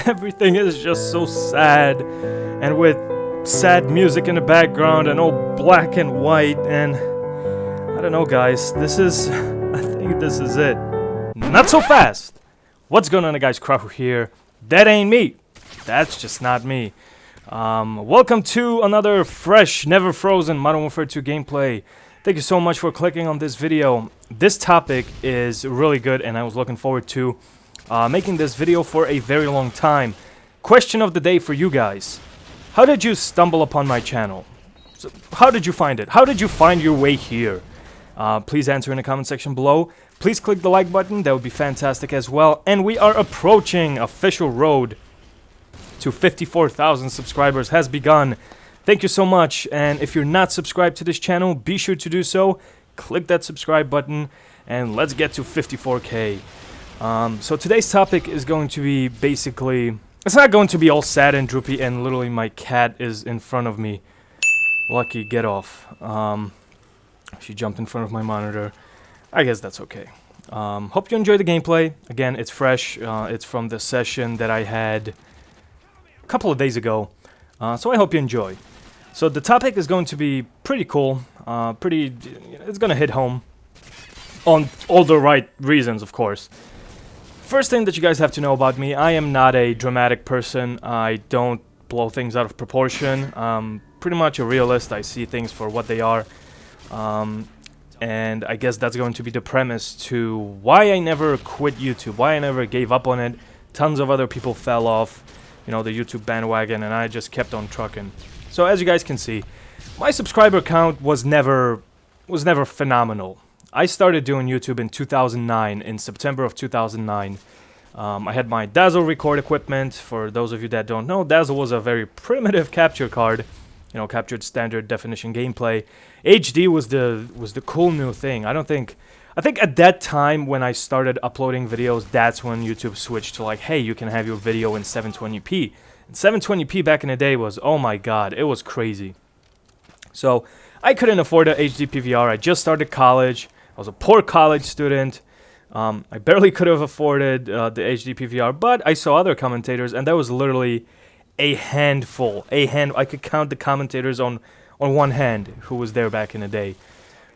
everything is just so sad, and with sad music in the background and all black and white, and I don't know, guys, I think this is it. Not so fast! What's going on, guys? Quarry here. That ain't me. That's just not me. Welcome to another fresh, never frozen Modern Warfare 2 gameplay. Thank you so much for clicking on this video. This topic is really good, and I was looking forward to making this video for a very long time. Question of the day for you guys. How did you stumble upon my channel? So, how did you find it? How did you find your way here? Please answer in the comment section below. Please click the like button. That would be fantastic as well. And we are approaching official road to 54,000 subscribers has begun. Thank you so much. And if you're not subscribed to this channel, be sure to do so. Click that subscribe button and let's get to 54k. So today's topic is going to be basically, it's not going to be all sad and droopy and literally my cat is in front of me. Lucky, get off. She jumped in front of my monitor. I guess that's okay. Hope you enjoy the gameplay. Again, it's fresh. It's from the session that I had a couple of days ago. So I hope you enjoy. So the topic is going to be pretty cool. It's gonna hit home on all the right reasons, of course. First thing that you guys have to know about me, I am not a dramatic person. I don't blow things out of proportion. Pretty much a realist. I see things for what they are. And I guess that's going to be the premise to why I never quit YouTube, why I never gave up on it. Tons of other people fell off, you know, the YouTube bandwagon, and I just kept on trucking. So as you guys can see, my subscriber count was never phenomenal. I started doing YouTube in 2009, in September of 2009. I had my Dazzle record equipment. For those of you that don't know, Dazzle was a very primitive capture card. You know, captured standard definition gameplay. HD was the cool new thing. I think at that time when I started uploading videos, that's when YouTube switched to like, hey, you can have your video in 720p. And 720p back in the day was, oh my god, it was crazy. So I couldn't afford a HD PVR. I just started college. I was a poor college student. I barely could have afforded the HD PVR, but I saw other commentators, and that was literally a handful. I could count the commentators on one hand who was there back in the day.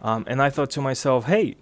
And I thought to myself, hey,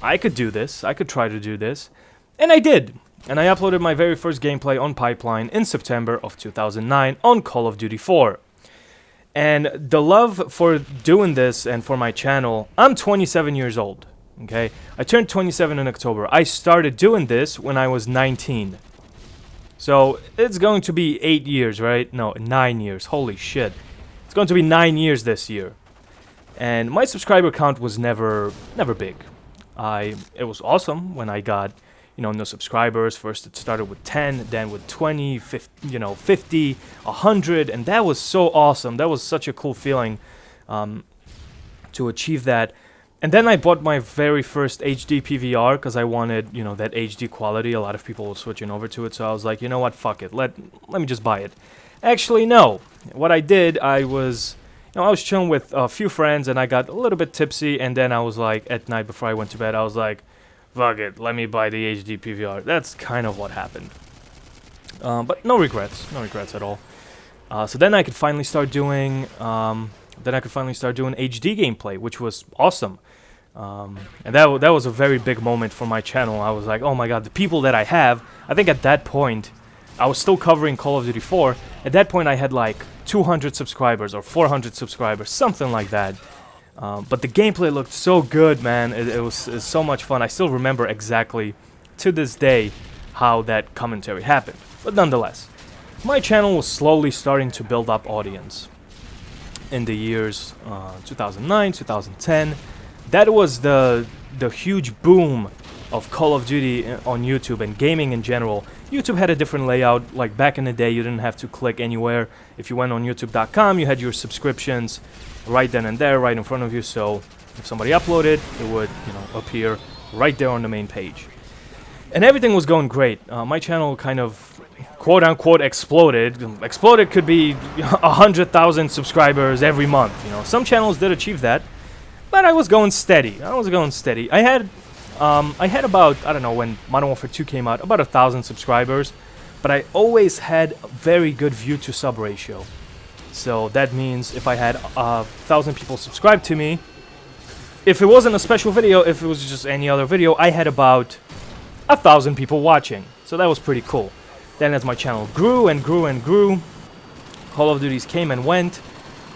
I could do this. I could try to do this. And I did. And I uploaded my very first gameplay on Pipeline in September of 2009 on Call of Duty 4. And the love for doing this and for my channel, I'm 27 years old. Okay? I turned 27 in October. I started doing this when I was 19. So it's going to be 8 years, right? No, 9 years. Holy shit. It's going to be 9 years this year. And my subscriber count was never big. It was awesome when I got, you know, no subscribers. First it started with 10, then with 20, 50, you know, 50, 100, and that was so awesome. That was such a cool feeling to achieve that. And then I bought my very first HD PVR because I wanted, you know, that HD quality. A lot of people were switching over to it, so I was like, you know what, fuck it. Let me just buy it. Actually, no. What I did, I was chilling with a few friends, and I got a little bit tipsy, and then I was like, at night before I went to bed, I was like, fuck it, let me buy the HD PVR. That's kind of what happened. But no regrets at all. So then I could finally start doing, HD gameplay, which was awesome. And that was a very big moment for my channel. I was like, oh my god, the people that I have. I think at that point, I was still covering Call of Duty 4. At that point, I had like 200 subscribers or 400 subscribers, something like that. But the gameplay looked so good, man. It was so much fun. I still remember exactly, to this day, how that commentary happened. But nonetheless, my channel was slowly starting to build up audience. In the years 2009, 2010, that was the huge boom of Call of Duty on YouTube and gaming in general. YouTube had a different layout. Like back in the day, you didn't have to click anywhere. If you went on youtube.com, you had your subscriptions right then and there, right in front of you. So if somebody uploaded, it would, you know, appear right there on the main page. And everything was going great. My channel kind of, quote-unquote, exploded. Exploded could be 100,000 subscribers every month. You know, some channels did achieve that, but I was going steady. I had about, I don't know, when Modern Warfare 2 came out, about 1,000 subscribers. but I always had a very good view to sub ratio. So that means if I had 1,000 people subscribe to me, if it wasn't a special video, if it was just any other video, I had about 1,000 people watching. So that was pretty cool. Then as my channel grew and grew and grew, Call of Duties came and went.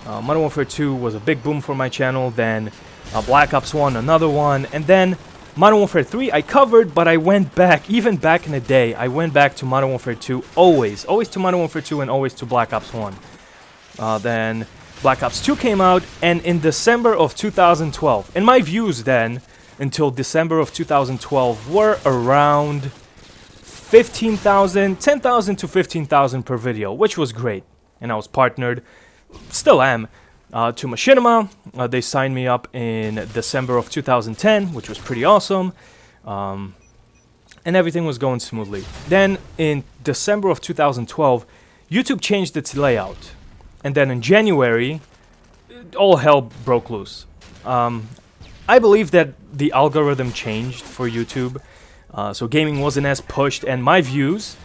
Modern Warfare 2 was a big boom for my channel. Then Black Ops 1, another one. And then Modern Warfare 3 I covered, but I went back, even back in the day, I went back to Modern Warfare 2 always. Always to Modern Warfare 2 and always to Black Ops 1. Then Black Ops 2 came out, and in December of 2012, and my views then, until December of 2012, were around 15,000, 10,000 to 15,000 per video, which was great. And I was partnered, still am, to Machinima. They signed me up in December of 2010, which was pretty awesome. And everything was going smoothly. Then in December of 2012, YouTube changed its layout. And then in January, all hell broke loose. I believe that the algorithm changed for YouTube. So gaming wasn't as pushed, and my views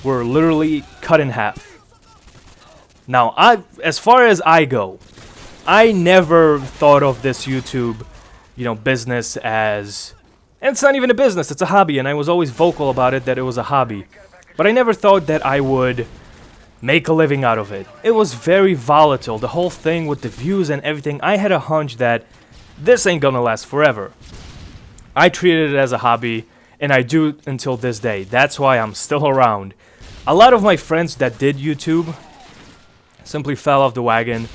were literally cut in half. Now, as far as I go, I never thought of this YouTube, business as... And it's not even a business, it's a hobby, and I was always vocal about it that it was a hobby. But I never thought that I would make a living out of it. It was very volatile, the whole thing with the views and everything. I had a hunch that this ain't gonna last forever. I treated it as a hobby, and I do until this day. That's why I'm still around. A lot of my friends that did YouTube simply fell off the wagon.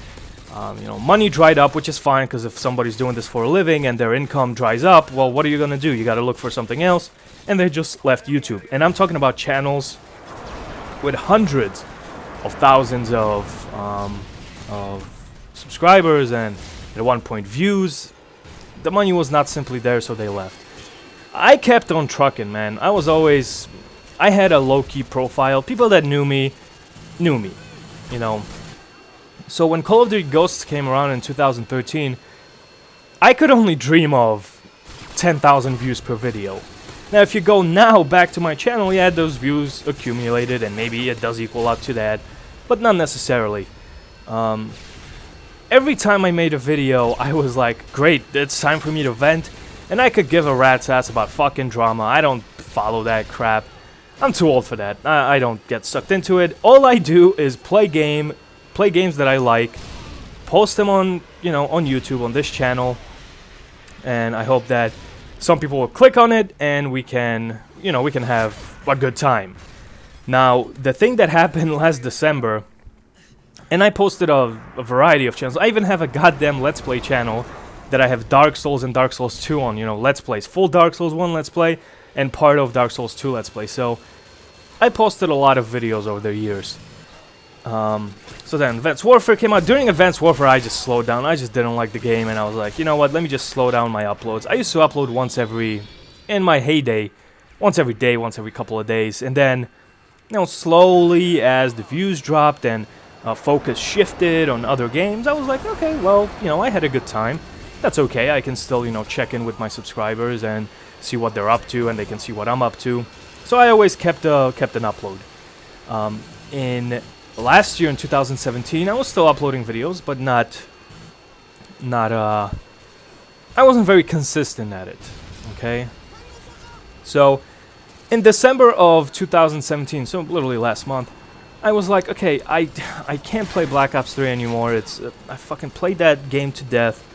Money dried up, which is fine, because if somebody's doing this for a living and their income dries up, well, what are you gonna do? You gotta look for something else, and they just left YouTube. And I'm talking about channels with hundreds of thousands of subscribers and at one point views. The money was not simply there, so they left. I kept on trucking, man. I had a low-key profile. People that knew me, So when Call of Duty Ghosts came around in 2013, I could only dream of 10,000 views per video. Now, if you go now back to my channel, yeah, those views accumulated, and maybe it does equal up to that, but not necessarily. Every time I made a video, I was like, great, it's time for me to vent, and I could give a rat's ass about fucking drama. I don't follow that crap. I'm too old for that. I don't get sucked into it. All I do is play games that I like, post them on, on YouTube, on this channel, and I hope that some people will click on it, and we can have a good time. Now, the thing that happened last December, and I posted a variety of channels. I even have a goddamn Let's Play channel that I have Dark Souls and Dark Souls 2 on, Let's Plays. Full Dark Souls 1 Let's Play, and part of Dark Souls 2 Let's Play. So, I posted a lot of videos over the years. So then Advanced Warfare came out. During Advanced Warfare, I just slowed down. I just didn't like the game, and I was like, you know what, let me just slow down my uploads. I used to upload in my heyday, once every day, once every couple of days, and then, slowly as the views dropped and focus shifted on other games, I was like, okay, well, I had a good time. That's okay. I can still, check in with my subscribers and see what they're up to, and they can see what I'm up to. So I always kept an upload. In last year, in 2017, I was still uploading videos, but I wasn't very consistent at it. Okay. So in December of 2017, so literally last month, I was like, okay, I can't play Black Ops 3 anymore. I fucking played that game to death.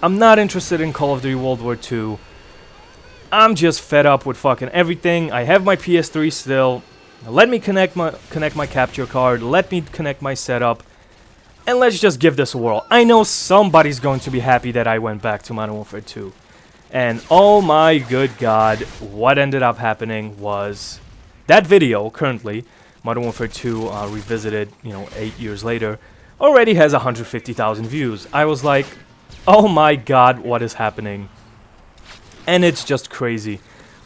I'm not interested in Call of Duty World War II. I'm just fed up with fucking everything. I have my PS3 still. Let me connect my capture card. Let me connect my setup. And let's just give this a whirl. I know somebody's going to be happy that I went back to Modern Warfare 2. And oh my good god, what ended up happening was that video, currently, Modern Warfare 2 Revisited, 8 years later, already has 150,000 views. I was like, oh my god, what is happening? And it's just crazy.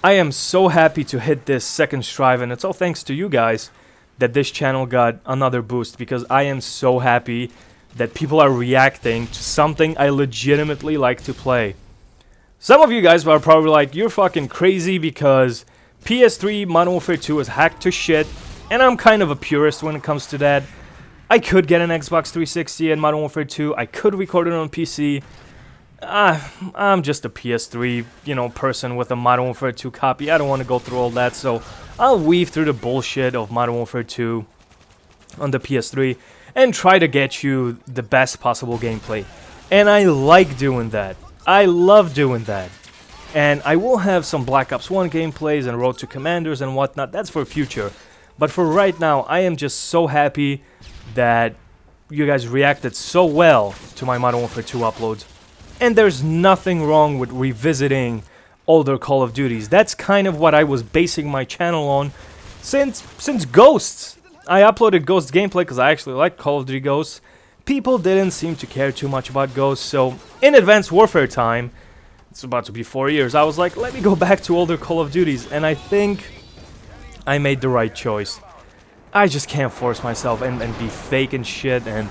I am so happy to hit this second strive, and it's all thanks to you guys that this channel got another boost, because I am so happy that people are reacting to something I legitimately like to play. Some of you guys are probably like, you're fucking crazy because PS3 Modern Warfare 2 is hacked to shit, And I'm kind of a purist when it comes to that. I could get an Xbox 360 and Modern Warfare 2. I could record it on PC. I'm just a PS3, person with a Modern Warfare 2 copy. I don't want to go through all that, so I'll weave through the bullshit of Modern Warfare 2 on the PS3 and try to get you the best possible gameplay. And I like doing that. I love doing that. And I will have some Black Ops 1 gameplays and Road to Commanders and whatnot. That's for future. But for right now, I am just so happy that you guys reacted so well to my Modern Warfare 2 uploads. And there's nothing wrong with revisiting older Call of Duties. That's kind of what I was basing my channel on since Ghosts. I uploaded Ghost gameplay because I actually like Call of Duty Ghosts. People didn't seem to care too much about Ghosts, so in Advanced Warfare time, it's about to be 4 years, I was like, let me go back to older Call of Duties, and I think I made the right choice. I just can't force myself and be fake and shit and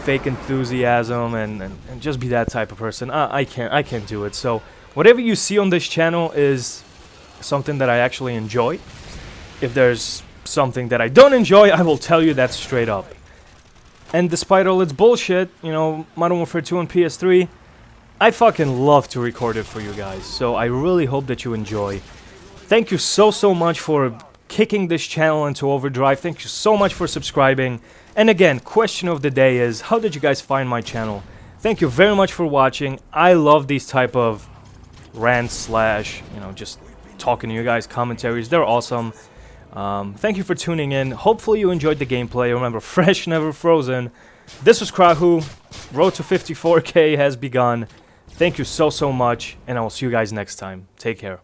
fake enthusiasm and just be that type of person. I can't do it. So whatever you see on this channel is something that I actually enjoy. If there's something that I don't enjoy, I will tell you that straight up. And despite all its bullshit, Modern Warfare 2 on PS3, I fucking love to record it for you guys. So I really hope that you enjoy. Thank you so much for kicking this channel into overdrive. Thank you so much for subscribing. And again, question of the day is, how did you guys find my channel? Thank you very much for watching. I love these type of rants / just talking to you guys, commentaries. They're awesome. Thank you for tuning in. Hopefully you enjoyed the gameplay. Remember, fresh, never frozen. This was Krahu. Road to 54K has begun. Thank you so much, and I will see you guys next time. Take care.